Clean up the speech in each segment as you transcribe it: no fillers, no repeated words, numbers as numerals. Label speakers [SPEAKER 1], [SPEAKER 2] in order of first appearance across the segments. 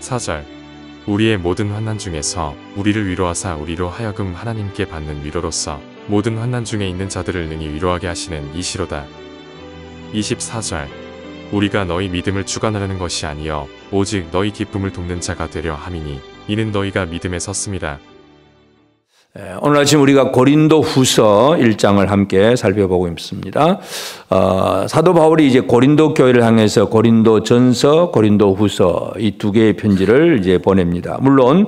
[SPEAKER 1] 24절 우리의 모든 환난 중에서 우리를 위로하사 우리로 하여금 하나님께 받는 위로로서 모든 환난 중에 있는 자들을 능히 위로하게 하시는 이시로다. 24절 우리가 너희 믿음을 주관하려는 것이 아니여 오직 너희 기쁨을 돕는 자가 되려 함이니 이는 너희가 믿음에 섰습니다.
[SPEAKER 2] 오늘 아침 우리가 고린도 후서 1장을 함께 살펴보고 있습니다. 사도 바울이 이제 고린도 교회를 향해서 고린도 전서, 고린도 후서 이 두 개의 편지를 이제 보냅니다. 물론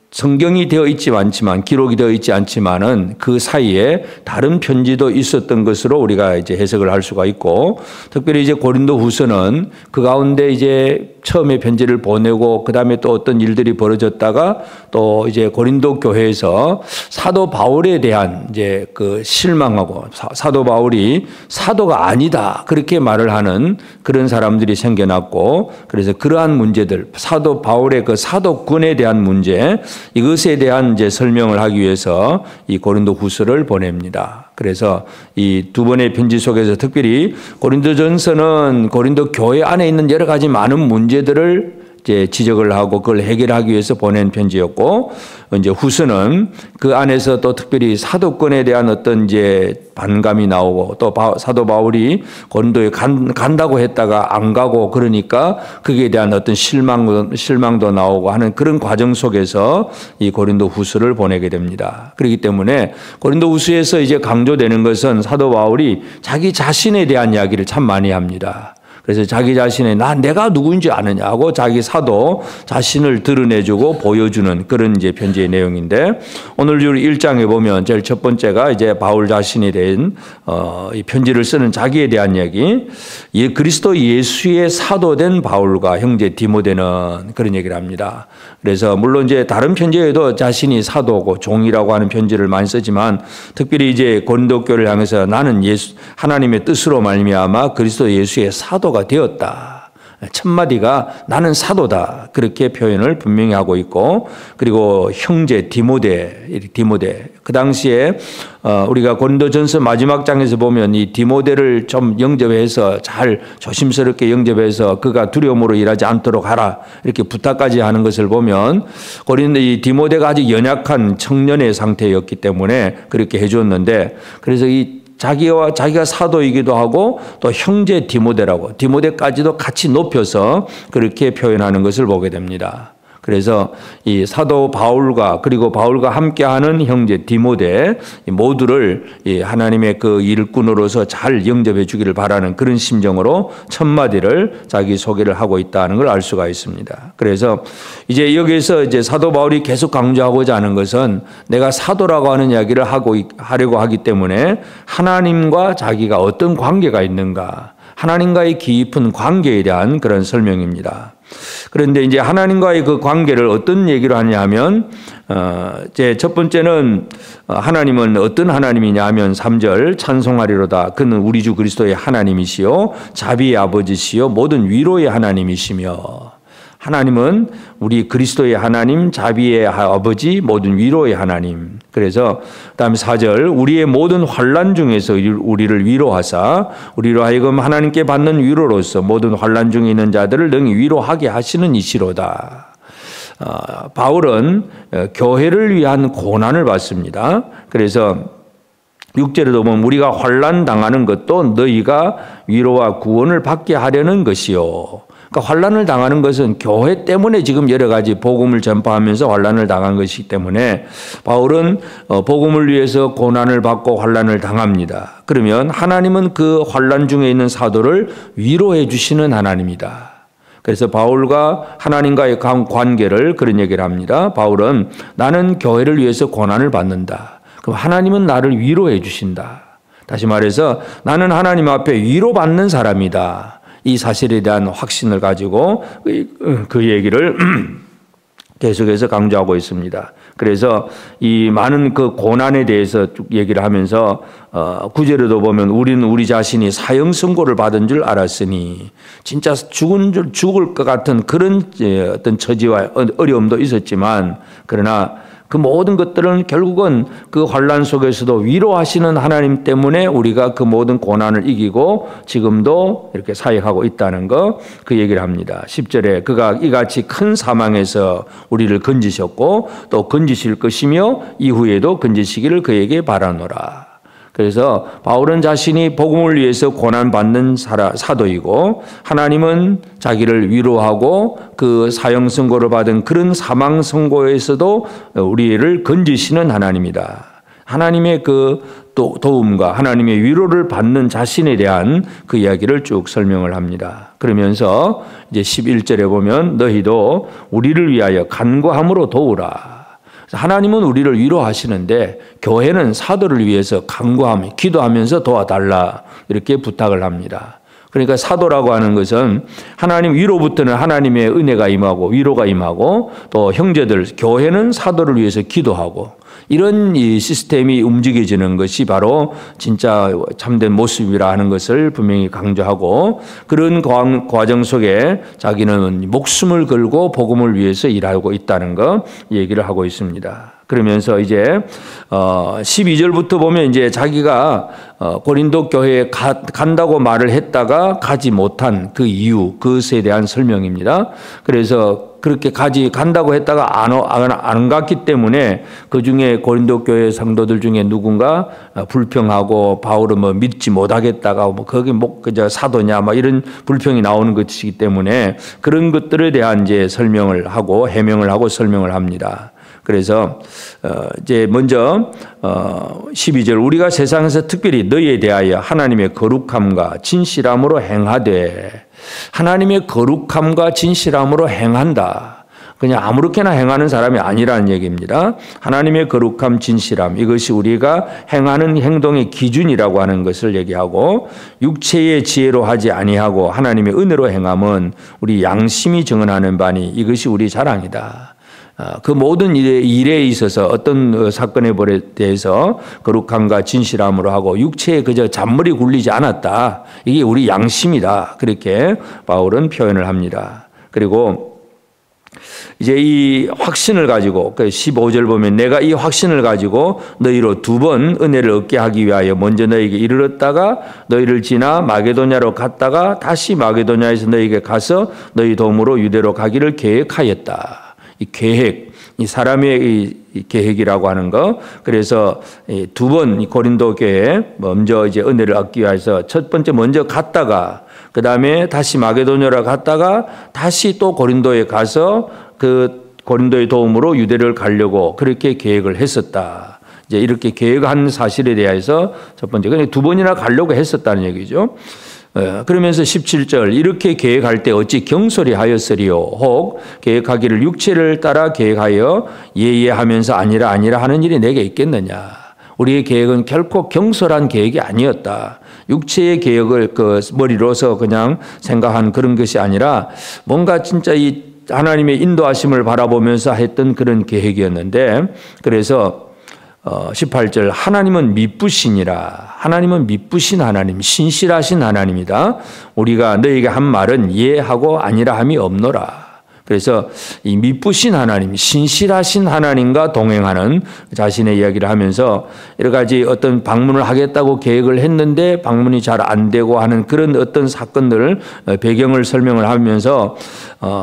[SPEAKER 2] 성경이 되어 있지 않지만, 기록이 되어 있지 않지만은 그 사이에 다른 편지도 있었던 것으로 우리가 이제 해석을 할 수가 있고, 특별히 이제 고린도 후서는 그 가운데 이제 처음에 편지를 보내고 그 다음에 또 어떤 일들이 벌어졌다가 또 이제 고린도 교회에서 사도 바울에 대한 이제 그 실망하고 사도 바울이 사도가 아니다 그렇게 말을 하는 그런 사람들이 생겨났고, 그래서 그러한 문제들, 사도 바울의 그 사도권에 대한 문제, 이것에 대한 이제 설명을 하기 위해서 이 고린도 후서를 보냅니다. 그래서 이 두 번의 편지 속에서 특별히 고린도전서는 고린도 교회 안에 있는 여러 가지 많은 문제들을 이제 지적을 하고 그걸 해결하기 위해서 보낸 편지였고, 이제 후서는 그 안에서 또 특별히 사도권에 대한 어떤 이제 반감이 나오고, 또 사도 바울이 고린도에 간다고 했다가 안 가고 그러니까 거기에 대한 어떤 실망도 나오고 하는 그런 과정 속에서 이 고린도 후서를 보내게 됩니다. 그렇기 때문에 고린도 후서에서 이제 강조되는 것은 사도 바울이 자기 자신에 대한 이야기를 참 많이 합니다. 그래서 자기 자신의 내가 누구인지 아느냐고 자기 사도 자신을 드러내주고 보여주는 그런 이제 편지의 내용인데, 오늘 1장에 보면 제일 첫 번째가 이제 바울 자신에 대한 이 편지를 쓰는 자기에 대한 이야기, 그리스도 예수의 사도된 바울과 형제 디모데는 그런 얘기를 합니다. 그래서 물론 이제 다른 편지에도 자신이 사도고 종이라고 하는 편지를 많이 쓰지만, 특별히 이제 고린도 교회를 향해서 나는 하나님의 뜻으로 말미암아 그리스도 예수의 사도가 되었다. 첫 마디가 나는 사도다. 그렇게 표현을 분명히 하고 있고, 그리고 형제 디모데 그 당시에 우리가 고린도전서 마지막 장에서 보면 이 디모데를 좀 영접해서 잘 조심스럽게 영접해서 그가 두려움으로 일하지 않도록 하라 이렇게 부탁까지 하는 것을 보면, 이 디모데가 아주 연약한 청년의 상태였기 때문에 그렇게 해줬는데, 그래서 자기가 사도이기도 하고 또 형제 디모데까지도 같이 높여서 그렇게 표현하는 것을 보게 됩니다. 그래서 이 사도 바울과 그리고 바울과 함께하는 형제 디모데 모두를 하나님의 그 일꾼으로서 잘 영접해 주기를 바라는 그런 심정으로 첫 마디를 자기 소개를 하고 있다는 걸 알 수가 있습니다. 그래서 이제 여기에서 이제 사도 바울이 계속 강조하고자 하는 것은 내가 사도라고 하는 이야기를 하려고 하기 때문에 하나님과 자기가 어떤 관계가 있는가, 하나님과의 깊은 관계에 대한 그런 설명입니다. 그런데 이제 하나님과의 그 관계를 어떤 얘기로 하냐 하면, 이제 첫 번째는 하나님은 어떤 하나님이냐 하면 3절 찬송하리로다. 그는 우리 주 그리스도의 하나님이시요 자비의 아버지시요 모든 위로의 하나님이시며, 하나님은 우리 그리스도의 하나님, 자비의 아버지, 모든 위로의 하나님. 그래서 그다음에 4절 우리의 모든 환난 중에서 우리를 위로하사 우리로 하여금 하나님께 받는 위로로서 모든 환난 중에 있는 자들을 능히 위로하게 하시는 이시로다. 바울은 교회를 위한 고난을 받습니다. 그래서 6절에도 보면 우리가 환난 당하는 것도 너희가 위로와 구원을 받게 하려는 것이요. 그러니까 환난을 당하는 것은 교회 때문에 지금 여러 가지 복음을 전파하면서 환난을 당한 것이기 때문에 바울은 복음을 위해서 고난을 받고 환난을 당합니다. 그러면 하나님은 그 환난 중에 있는 사도를 위로해 주시는 하나님이다. 그래서 바울과 하나님과의 관계를 그런 얘기를 합니다. 바울은 나는 교회를 위해서 고난을 받는다. 그럼 하나님은 나를 위로해 주신다. 다시 말해서 나는 하나님 앞에 위로받는 사람이다. 이 사실에 대한 확신을 가지고 그 얘기를 계속해서 강조하고 있습니다. 그래서 이 많은 그 고난에 대해서 쭉 얘기를 하면서 9절에도 보면 우리는 우리 자신이 사형 선고를 받은 줄 알았으니, 진짜 죽을 것 같은 그런 어떤 처지와 어려움도 있었지만, 그러나 그 모든 것들은 결국은 그 환난 속에서도 위로하시는 하나님 때문에 우리가 그 모든 고난을 이기고 지금도 이렇게 사역하고 있다는 거, 그 얘기를 합니다. 10절에 그가 이같이 큰 사망에서 우리를 건지셨고 또 건지실 것이며 이후에도 건지시기를 그에게 바라노라. 그래서 바울은 자신이 복음을 위해서 고난받는 사도이고 하나님은 자기를 위로하고 그 사형 선고를 받은 그런 사망 선고에서도 우리를 건지시는 하나님이다. 하나님의 그 도움과 하나님의 위로를 받는 자신에 대한 그 이야기를 쭉 설명을 합니다. 그러면서 이제 11절에 보면 너희도 우리를 위하여 간구함으로 도우라. 하나님은 우리를 위로하시는데 교회는 사도를 위해서 간구하며 기도하면서 도와달라 이렇게 부탁을 합니다. 그러니까 사도라고 하는 것은 하나님 위로부터는 하나님의 은혜가 임하고 위로가 임하고 또 형제들 교회는 사도를 위해서 기도하고 이런 이 시스템이 움직여지는 것이 바로 진짜 참된 모습이라 하는 것을 분명히 강조하고 그런 과정 속에 자기는 목숨을 걸고 복음을 위해서 일하고 있다는 거 얘기를 하고 있습니다. 그러면서 이제 12절부터 보면 이제 자기가 고린도 교회에 간다고 말을 했다가 가지 못한 그 이유, 그것에 대한 설명입니다. 그래서 그렇게 간다고 했다가 안 갔기 때문에 그 중에 고린도 교회 성도들 중에 누군가 불평하고 바울은 뭐 믿지 못하겠다가 뭐 거기 그저 사도냐 막 이런 불평이 나오는 것이기 때문에 그런 것들에 대한 이제 설명을 하고 해명을 하고 설명을 합니다. 그래서 이제 먼저 12절 우리가 세상에서 특별히 너희에 대하여 하나님의 거룩함과 진실함으로 행하되 하나님의 거룩함과 진실함으로 행한다. 그냥 아무렇게나 행하는 사람이 아니라는 얘기입니다. 하나님의 거룩함, 진실함 이것이 우리가 행하는 행동의 기준이라고 하는 것을 얘기하고 육체의 지혜로 하지 아니하고 하나님의 은혜로 행함은 우리 양심이 증언하는 바니 이것이 우리 자랑이다. 그 모든 일에 있어서 어떤 사건에 대해서 거룩함과 진실함으로 하고 육체에 그저 잔머리 굴리지 않았다. 이게 우리 양심이다. 그렇게 바울은 표현을 합니다. 그리고 이제 이 확신을 가지고 15절 보면 내가 이 확신을 가지고 너희로 2번 은혜를 얻게 하기 위하여 먼저 너희에게 이르렀다가 너희를 지나 마게도냐로 갔다가 다시 마게도냐에서 너희에게 가서 너희 도움으로 유대로 가기를 계획하였다. 이 계획, 이 사람의 이 계획이라고 하는 거. 그래서 2번 고린도 교회에 먼저 이제 은혜를 얻기 위해서 첫 번째 먼저 갔다가 그 다음에 다시 마게도냐로 갔다가 다시 또 고린도에 가서 그 고린도의 도움으로 유대를 가려고 그렇게 계획을 했었다. 이제 이렇게 계획한 사실에 대해서 첫 번째, 그냥 2번이나 가려고 했었다는 얘기죠. 그러면서 17절 이렇게 계획할 때 어찌 경솔히 하였으리요 혹 계획하기를 육체를 따라 계획하여 예예하면서 아니라 하는 일이 내게 있겠느냐. 우리의 계획은 결코 경솔한 계획이 아니었다. 육체의 계획을 그 머리로서 그냥 생각한 그런 것이 아니라 뭔가 진짜 이 하나님의 인도하심을 바라보면서 했던 그런 계획이었는데 그래서 18절 하나님은 미쁘시니라. 하나님은 미쁘신 하나님, 신실하신 하나님이다. 우리가 너에게 한 말은 예하고 아니라 함이 없노라. 그래서 이 미쁘신 하나님, 신실하신 하나님과 동행하는 자신의 이야기를 하면서 여러 가지 어떤 방문을 하겠다고 계획을 했는데 방문이 잘 안 되고 하는 그런 어떤 사건들 배경을 설명을 하면서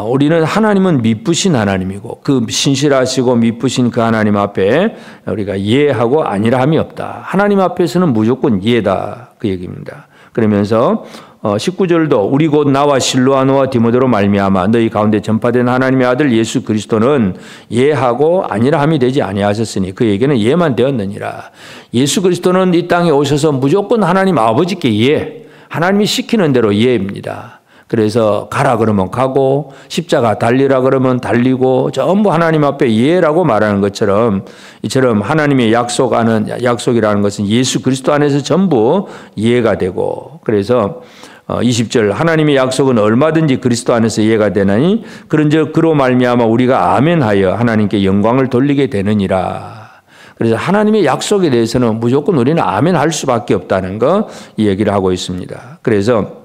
[SPEAKER 2] 우리는 하나님은 미쁘신 하나님이고 그 신실하시고 미쁘신 그 하나님 앞에 우리가 예하고 아니라 함이 없다. 하나님 앞에서는 무조건 예다. 그 얘기입니다. 그러면서 19절도 우리 곧 나와 실로아노와 디모데로 말미암아 너희 가운데 전파된 하나님의 아들 예수 그리스도는 예하고 아니라 함이 되지 아니하셨으니 그에게는 예만 되었느니라. 예수 그리스도는 이 땅에 오셔서 무조건 하나님 아버지께 예, 하나님이 시키는 대로 예입니다. 그래서 가라 그러면 가고 십자가 달리라 그러면 달리고 전부 하나님 앞에 예라고 말하는 것처럼 이처럼 하나님의 약속이라는 것은 예수 그리스도 안에서 전부 예가 되고 그래서 20절 하나님의 약속은 얼마든지 그리스도 안에서 이해가 되나니 그런즉 그로 말미암아 우리가 아멘하여 하나님께 영광을 돌리게 되느니라. 그래서 하나님의 약속에 대해서는 무조건 우리는 아멘할 수밖에 없다는 거 이 얘기를 하고 있습니다. 그래서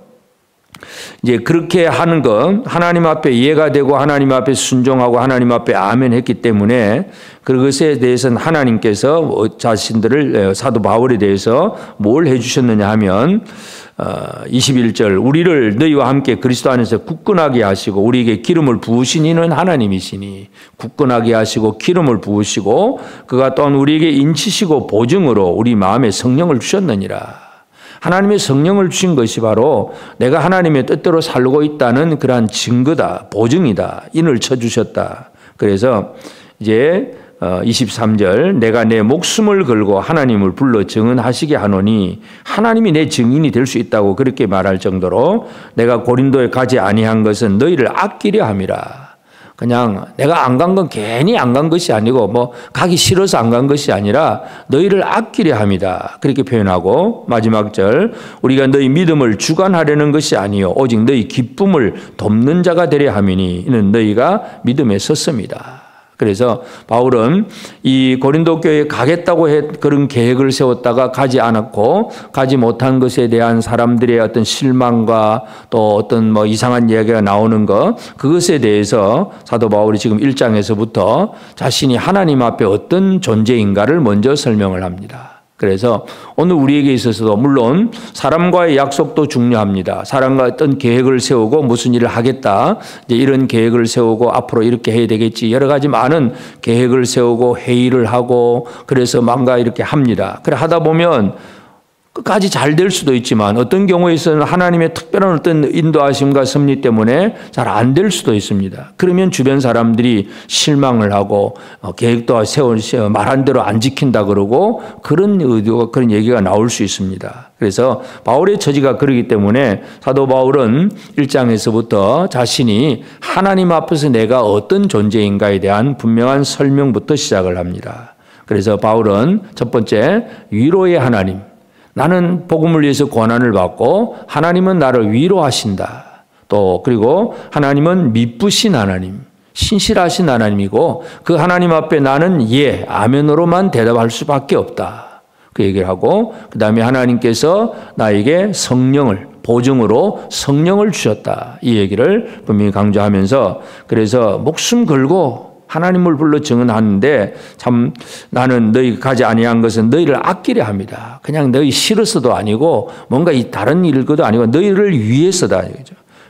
[SPEAKER 2] 이제 그렇게 하는 것, 하나님 앞에 이해가 되고 하나님 앞에 순종하고 하나님 앞에 아멘 했기 때문에 그것에 대해서는 하나님께서 자신들을 사도 바울에 대해서 뭘 해주셨느냐 하면 21절 우리를 너희와 함께 그리스도 안에서 굳건하게 하시고 우리에게 기름을 부으신 이는 하나님이시니 굳건하게 하시고 기름을 부으시고 그가 또한 우리에게 인치시고 보증으로 우리 마음에 성령을 주셨느니라. 하나님의 성령을 주신 것이 바로 내가 하나님의 뜻대로 살고 있다는 그러한 증거다, 보증이다, 인을 쳐주셨다. 그래서 이제 23절 내가 내 목숨을 걸고 하나님을 불러 증언하시게 하노니 하나님이 내 증인이 될 수 있다고 그렇게 말할 정도로 내가 고린도에 가지 아니한 것은 너희를 아끼려 함이라. 그냥 내가 안 간 건 괜히 안 간 것이 아니고 뭐 가기 싫어서 안 간 것이 아니라 너희를 아끼려 함이다. 그렇게 표현하고 마지막 절 우리가 너희 믿음을 주관하려는 것이 아니요 오직 너희 기쁨을 돕는 자가 되려 함이니 이는 너희가 믿음에 섰습니다. 그래서 바울은 이 고린도 교회에 가겠다고 그런 계획을 세웠다가 가지 않았고 가지 못한 것에 대한 사람들의 어떤 실망과 또 어떤 뭐 이상한 이야기가 나오는 것 그것에 대해서 사도 바울이 지금 1장에서부터 자신이 하나님 앞에 어떤 존재인가를 먼저 설명을 합니다. 그래서 오늘 우리에게 있어서도 물론 사람과의 약속도 중요합니다. 사람과 어떤 계획을 세우고 무슨 일을 하겠다. 이제 이런 계획을 세우고 앞으로 이렇게 해야 되겠지. 여러 가지 많은 계획을 세우고 회의를 하고 그래서 뭔가 이렇게 합니다. 그래 하다 보면 끝까지 잘 될 수도 있지만 어떤 경우에서는 하나님의 특별한 어떤 인도하심과 섭리 때문에 잘 안 될 수도 있습니다. 그러면 주변 사람들이 실망을 하고 계획도 말한 대로 안 지킨다 그러고 그런 의도가 그런 얘기가 나올 수 있습니다. 그래서 바울의 처지가 그러기 때문에 사도 바울은 1장에서부터 자신이 하나님 앞에서 내가 어떤 존재인가에 대한 분명한 설명부터 시작을 합니다. 그래서 바울은 첫 번째 위로의 하나님 나는 복음을 위해서 고난을 받고 하나님은 나를 위로하신다. 또 그리고 하나님은 미쁘신 하나님, 신실하신 하나님이고 그 하나님 앞에 나는 예, 아멘으로만 대답할 수밖에 없다. 그 얘기를 하고 그 다음에 하나님께서 나에게 성령을 보증으로 성령을 주셨다. 이 얘기를 분명히 강조하면서 그래서 목숨 걸고 하나님을 불러 증언하는데 참 나는 너희 가지 아니한 것은 너희를 아끼려 합니다. 그냥 너희 싫어서도 아니고 뭔가 이 다른 일거도 아니고 너희를 위해서다.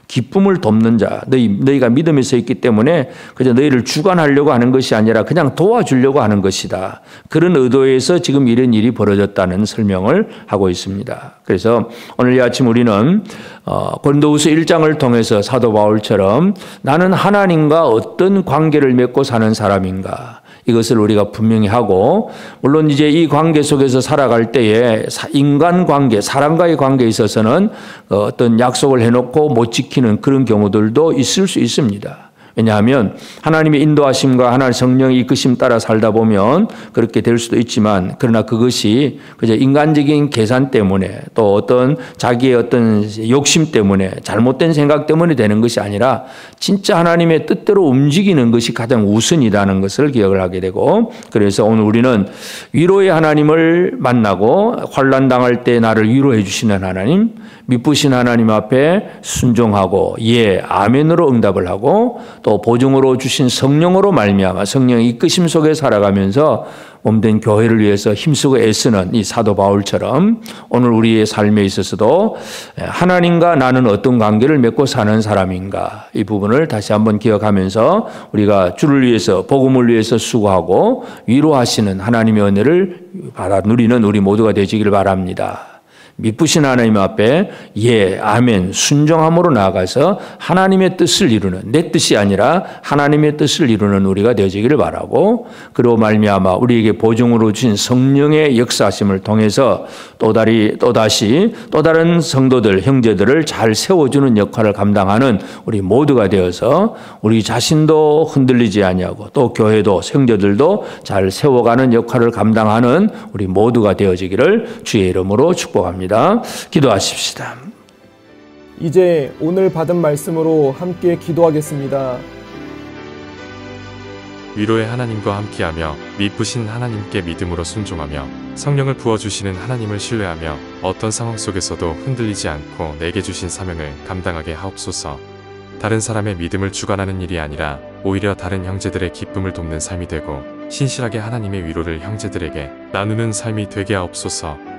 [SPEAKER 2] 기쁨을 돕는 자, 너희가 믿음에 서 있기 때문에 그저 너희를 주관하려고 하는 것이 아니라 그냥 도와주려고 하는 것이다. 그런 의도에서 지금 이런 일이 벌어졌다는 설명을 하고 있습니다. 그래서 오늘 이 아침 우리는 고린도후서 1장을 통해서 사도 바울처럼 나는 하나님과 어떤 관계를 맺고 사는 사람인가 이것을 우리가 분명히 하고 물론 이제 이 관계 속에서 살아갈 때에 인간관계, 사람과의 관계에 있어서는 어떤 약속을 해놓고 못 지키는 그런 경우들도 있을 수 있습니다. 왜냐하면 하나님의 인도하심과 하나님의 성령의 이끄심 따라 살다 보면 그렇게 될 수도 있지만 그러나 그것이 그저 인간적인 계산 때문에 또 어떤 자기의 어떤 욕심 때문에 잘못된 생각 때문에 되는 것이 아니라 진짜 하나님의 뜻대로 움직이는 것이 가장 우선이라는 것을 기억을 하게 되고 그래서 오늘 우리는 위로의 하나님을 만나고 환난 당할 때 나를 위로해 주시는 하나님 미쁘신 하나님 앞에 순종하고 예 아멘으로 응답을 하고 또 보증으로 주신 성령으로 말미암아 성령의 이끄심 속에 살아가면서 몸된 교회를 위해서 힘쓰고 애쓰는 이 사도 바울처럼 오늘 우리의 삶에 있어서도 하나님과 나는 어떤 관계를 맺고 사는 사람인가 이 부분을 다시 한번 기억하면서 우리가 주를 위해서 복음을 위해서 수고하고 위로하시는 하나님의 은혜를 받아 누리는 우리 모두가 되시기를 바랍니다. 미쁘신 하나님 앞에 예, 아멘, 순종함으로 나아가서 하나님의 뜻을 이루는 내 뜻이 아니라 하나님의 뜻을 이루는 우리가 되어지기를 바라고 그로 말미암아 우리에게 보증으로 주신 성령의 역사하심을 통해서 또 다른 성도들, 형제들을 잘 세워주는 역할을 감당하는 우리 모두가 되어서 우리 자신도 흔들리지 아니하고 또 교회도 형제들도 잘 세워가는 역할을 감당하는 우리 모두가 되어지기를 주의 이름으로 축복합니다. 기도하십시다.
[SPEAKER 3] 이제 오늘 받은 말씀으로 함께 기도하겠습니다.
[SPEAKER 1] 위로의 하나님과 함께하며 미쁘신 하나님께 믿음으로 순종하며 성령을 부어주시는 하나님을 신뢰하며 어떤 상황 속에서도 흔들리지 않고 내게 주신 사명을 감당하게 하옵소서. 다른 사람의 믿음을 주관하는 일이 아니라 오히려 다른 형제들의 기쁨을 돕는 삶이 되고 신실하게 하나님의 위로를 형제들에게 나누는 삶이 되게 하옵소서.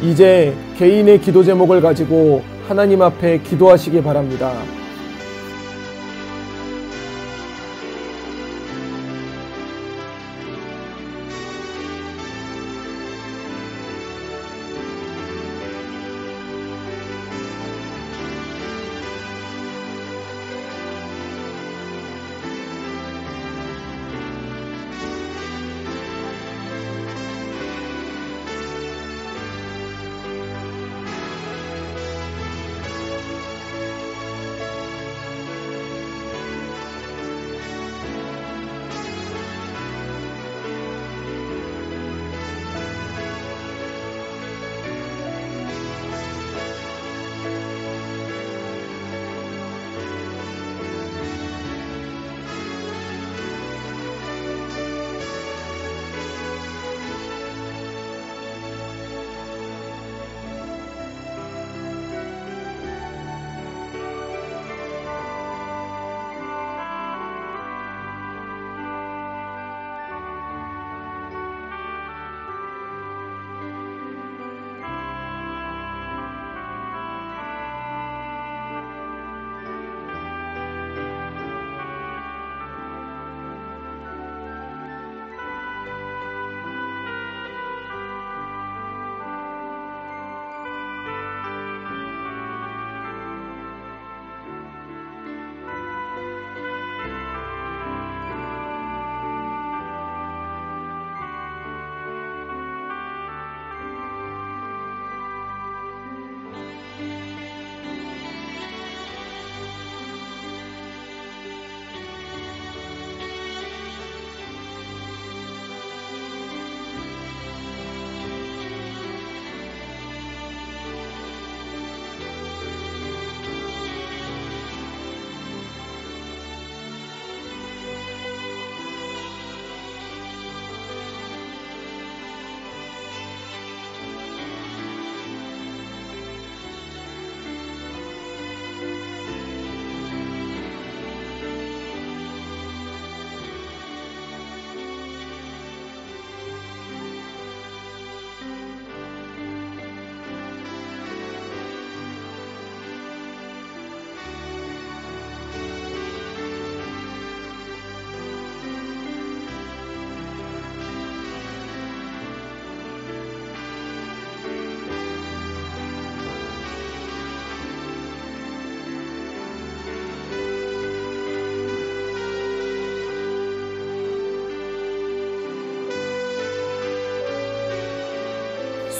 [SPEAKER 3] 이제 개인의 기도 제목을 가지고 하나님 앞에 기도하시기 바랍니다.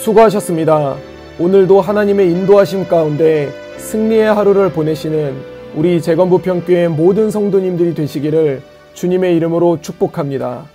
[SPEAKER 3] 수고하셨습니다. 오늘도 하나님의 인도하심 가운데 승리의 하루를 보내시는 우리 재건부평교회 모든 성도님들이 되시기를 주님의 이름으로 축복합니다.